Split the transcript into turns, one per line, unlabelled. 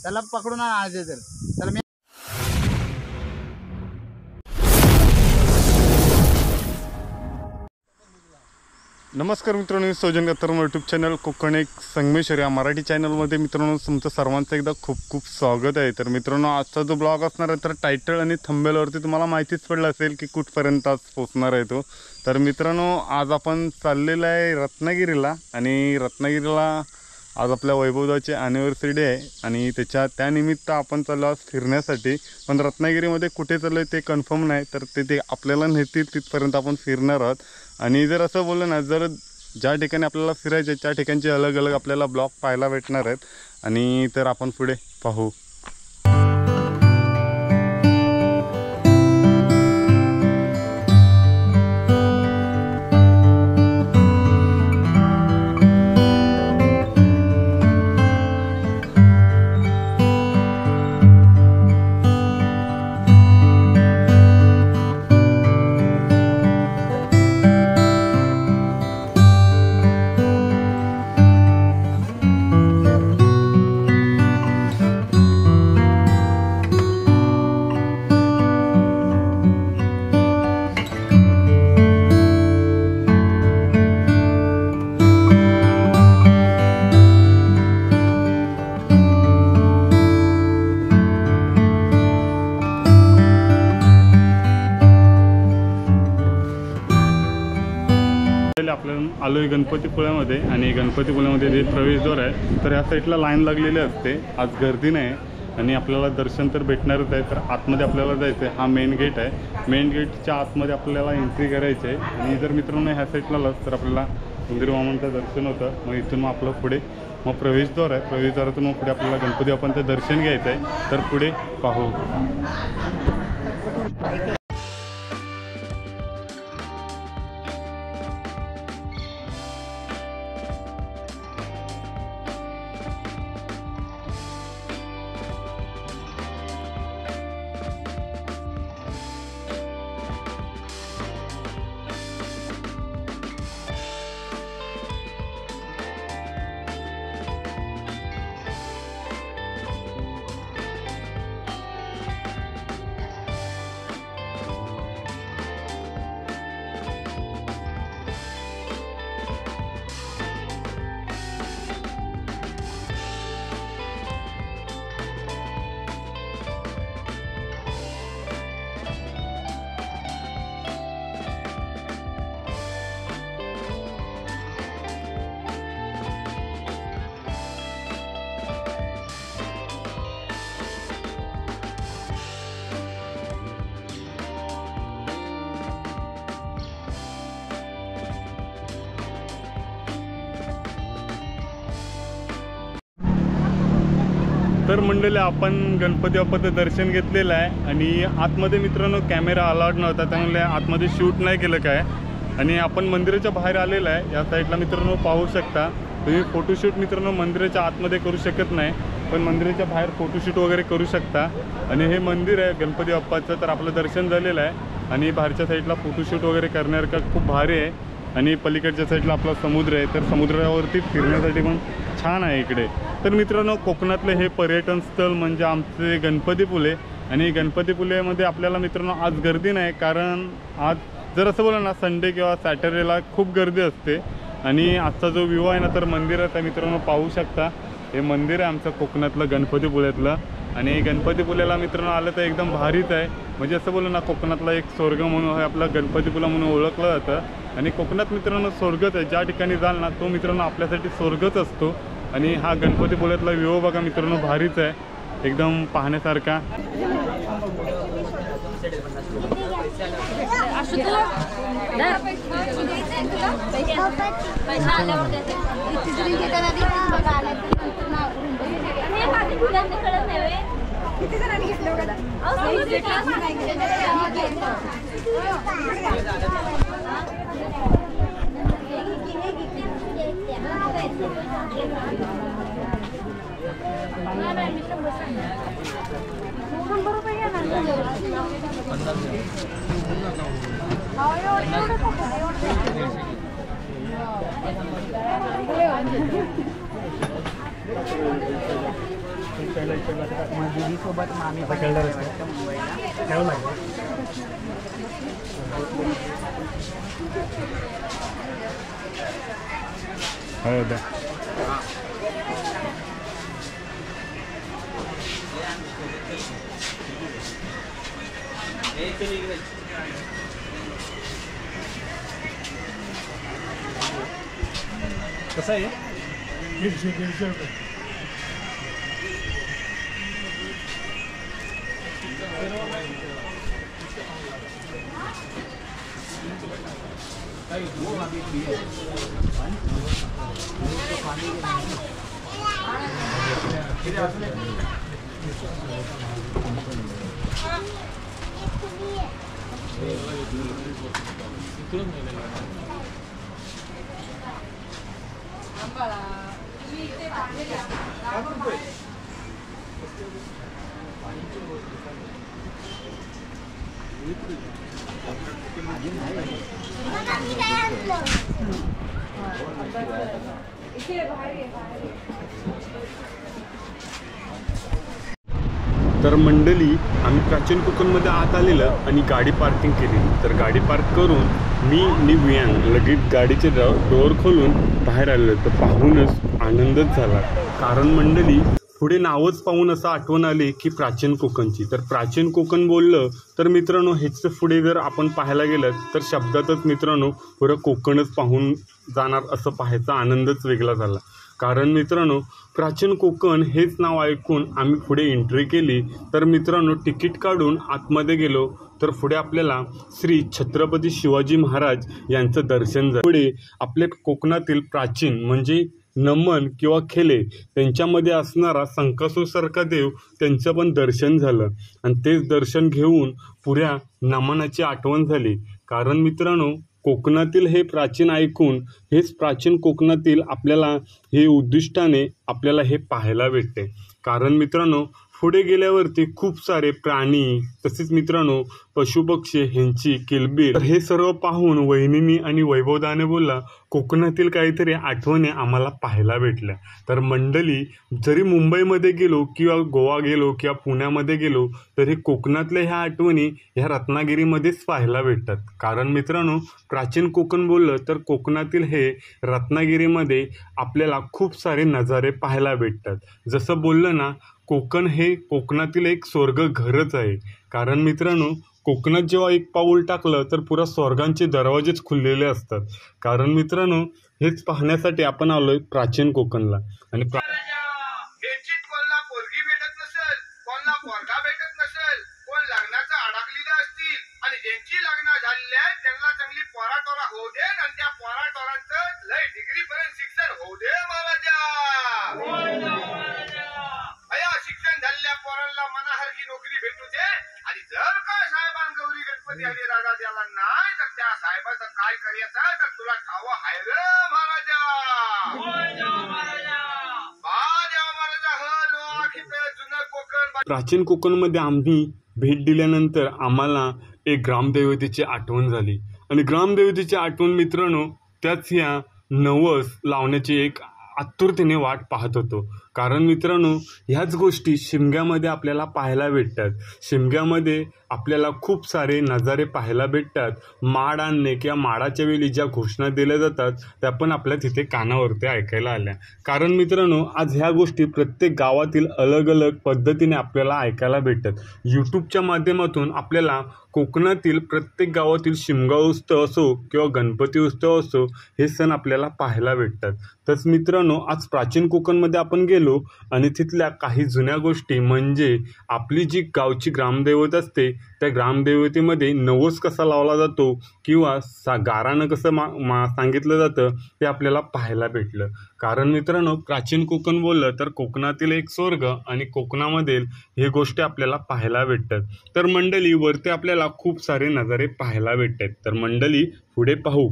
त्याला पकडून आणायचे तर त्याला मी
नमस्कार मित्रांनो, सौजन गत्तरम यूट्यूब चॅनल कोकण एक संगमेश्वर या मराठी चॅनलमध्ये मित्रांनो तुमचं सर्वांचं एकदा खूप खूप स्वागत आहे। तर मित्रांनो आजचा जो ब्लॉग असणार आहे तर टायटल आणि थंबनेलवरती तुम्हाला माहितीच पडलं असेल की कुठपर्यंत आज पोहोचणार आहे तो। तर मित्रांनो आज आपण चाललेलो आहे रत्नागिरीला आणि रत्नागिरीला आज आपल्या वैभवदाची ॲनिव्हर्सरी आहे आणि त्यानिमित्त आपण चाललो आज फिरण्यासाठी। पण रत्नागिरीमध्ये कुठे चाललो आहे ते कन्फर्म नाही, तर ते आपल्याला नेतील तिथपर्यंत आपण फिरणार आहोत। आणि जर असं बोललं ना, जर ज्या ठिकाणी आपल्याला फिरायचं आहे त्या ठिकाणचे अलग अलग आपल्याला ब्लॉग पाहायला भेटणार आहेत आणि तर आपण पुढे पाहू। आपण आलोय गणपतीपुळ्यामध्ये आणि गणपतीपुळ्यामध्ये जे प्रवेशद्वार आहे तर या साईडला लाईन लागलेली असते। आज गर्दी नाही आणि आपल्याला दर्शन तर भेटणारच आहे। तर आतमध्ये आपल्याला जायचं आहे, हा मेन गेट आहे। मेन गेटच्या आतमध्ये आपल्याला एंट्री करायची आहे आणि जर मित्रांनो ह्या साईडला आलात तर आपल्याला उंदीर वामनचं दर्शन होतं। मग इथून मग आपलं पुढे मग प्रवेशद्वार आहे, प्रवेशद्वारातून मग पुढे आपल्याला गणपती बाप्पांचं दर्शन घ्यायचं आहे। तर पुढे पाहू। तर मंडळी आपण गणपती बाप्पाचं दर्शन घेतलेलं आहे आणि आतमध्ये मित्रांनो कॅमेरा अलाउड नव्हता, त्यामुळे आतमध्ये शूट नाही केलं काय। आणि आपण मंदिराच्या बाहेर आलेलं आहे, या साईडला मित्रांनो पाहू शकता तुम्ही। फोटोशूट मित्रांनो मंदिराच्या आतमध्ये करू शकत नाही, पण मंदिराच्या बाहेर फोटोशूट वगैरे करू शकता। आणि हे मंदिर आहे गणपती बाप्पाचं, तर आपलं दर्शन झालेलं आहे आणि बाहेरच्या साईडला फोटोशूट वगैरे करण्यासारखं खूप भारी आहे। आणि पलीकडच्या साईडला आपला समुद्र आहे, तर समुद्रावरती फिरण्यासाठी पण छान आहे इकडे। तर मित्रांनो कोकणातले हे पर्यटन स्थळ म्हणजे आमचे गणपतीपुळे आणि गणपतीपुळेमध्ये आपल्याला मित्रांनो आज गर्दी नाही, कारण आज जर असं बोला ना संडे किंवा सॅटर्डेला खूप गर्दी असते। आणि आजचा जो व्ह्यू आहे ना तर मंदिरात आहे मित्रांनो, पाहू शकता हे मंदिर आहे आमचं कोकणातलं गणपतीपुळ्यातलं। आणि गणपतीपुळ्याला मित्रांनो आलं तर एकदम भारीच आहे, म्हणजे असं बोलू ना कोकणातला एक स्वर्ग म्हणून आपला गणपतीपुळा म्हणून ओळखलं जातं। आणि कोकणात मित्रांनो स्वर्गच आहे, ज्या ठिकाणी जाल ना तो मित्रांनो आपल्यासाठी स्वर्गच असतो। आणि हा गणपतीपुळ्यातला व्ह्यू बघा मित्रांनो भारीच आहे, एकदम पाहण्यासारखा।
सोबत मामी
आता कळणारच नाही.
मुंबईला
काय लागलं
हो द्या.
कसं आहे 150 रुपये.
तर मंडळी आम्ही प्राचीन कोकणमध्ये आत आलेलं आणि गाडी पार्किंग केली. तर गाडी पार्क करून मी आणि वियांग लगेच गाडीचे डोअर खोलून बाहेर आलेलो. तर पाहूनच आनंदच झाला. कारण मंडळी पुढे नावच पाहून असं आठवण आली की प्राचीन कोकणची. तर प्राचीन कोकण बोललं तर मित्रांनो ह्याचं पुढे जर आपण पाहायला गेलं तर शब्दातच मित्रांनो पुरं कोकणच पाहून जाणार असं पाहायचा आनंदच वेगळा झाला. कारण मित्रांनो प्राचीन कोकण हेच नाव ऐकून आम्ही पुढे एंट्री केली. तर मित्रांनो तिकीट काढून आतमध्ये गेलो तर पुढे आपल्याला श्री छत्रपती शिवाजी महाराज यांचं दर्शन झालं. पुढे आपल्या कोकणातील प्राचीन म्हणजे नमन किंवा खेले त्यांच्यामध्ये असणारा संकासूरसारखा देव त्यांचं पण दर्शन झालं. आणि तेच दर्शन घेऊन पुऱ्या नमनाची आठवण झाली. कारण मित्रांनो कोकणातील हे प्राचीन ऐकून हेच प्राचीन कोकणातील आपल्याला हे उद्दिष्टाने आपल्याला हे पाहायला भेटते. कारण मित्रांनो पुढे गेल्यावरती खूप सारे प्राणी तसेच मित्रांनो पशुपक्षी ह्यांची किलबिल हे सर्व पाहून वहिनींनी आणि वैभवदाने बोलला कोकणातील काहीतरी आठवणी आम्हाला पाहायला भेटल्या. तर मंडळी जरी मुंबईमध्ये गेलो किंवा गोवा गेलो किंवा पुण्यामध्ये गेलो तरी कोकणातल्या ह्या आठवणी ह्या रत्नागिरीमध्येच पाहायला भेटतात. कारण मित्रांनो प्राचीन कोकण बोललं तर कोकणातील हे रत्नागिरीमध्ये आपल्याला खूप सारे नजारे पाहायला भेटतात. जसं बोललं ना कोकण हे कोकणातील एक स्वर्ग घरच आहे. कारण मित्रांनो कोकणात जेव्हा एक पाऊल टाकलं तर पुरा स्वर्गांचे दरवाजेच खुललेले असतात. कारण मित्रांनो हेच पाहण्यासाठी आपण आलोय प्राचीन कोकणला. आणि
कोणला पोरगी भेटत नसेल, कोणला पोरगा भेटत नसेल, कोण लग्नाचं अडकलेलं असतील आणि ज्यांची लग्न झालेली आहे त्यांना चांगली पोराटोरा होऊ दे आणि त्या पोराटोरांचं लय डिग्री पर्यंत शिक्षण होऊ दे महाराजा. अया शिक्षण झालेल्या पोरांना मनासारखी नोकरी भेटू दे. आणि जर का साहेबां गौरी गणपती आणि राजा द्याला नाही तर त्या साहेबाचं काय करायचं तर तुला ठाव आहे रे महाराजा.
प्राचीन कोकणमध्ये आम्ही भेट दिल्यानंतर आम्हाला एक ग्रामदेवतेची आठवण झाली. आणि ग्रामदेवतेची आठवण मित्रांनो त्याच ह्या नवस लावण्याची एक आतुरतेने वाट पाहत होतो. कारण मित्रांनो ह्याच गोष्टी शिमग्यामध्ये आपल्याला पाहायला भेटतात. शिमग्यामध्ये आपल्याला खूप सारे नजारे पाहायला भेटतात. माड आणणे किंवा माडाच्या वेळी ज्या घोषणा दिल्या जातात त्या पण आपल्या तिथे कानावरती ऐकायला आल्या. कारण मित्रांनो आज ह्या गोष्टी प्रत्येक गावातील अलग अलग पद्धतीने आपल्याला ऐकायला भेटतात. यूट्यूबच्या माध्यमातून आपल्याला कोकणातील प्रत्येक गावातील शिमगा उत्सव असो किंवा गणपती उत्सव असो हे सण आपल्याला पाहायला भेटतात. तसं मित्रांनो आज प्राचीन कोकणमध्ये आपण गेलो आणि तिथल्या काही जुन्या गोष्टी म्हणजे आपली जी गावची ग्रामदैवत असते त्या ग्रामदेवतेमध्ये नवस कसा लावला जातो किंवा गारानं कसं सांगितलं जातं ते आपल्याला पाहायला भेटलं. कारण मित्रांनो प्राचीन कोकण बोललं तर कोकणातील एक स्वर्ग आणि कोकणामधील हे गोष्टी आपल्याला पाहायला भेटतात. तर मंडळी वरती आपल्याला खूप सारे नजारे पाहायला भेटतात. तर मंडळी पुढे पाहू.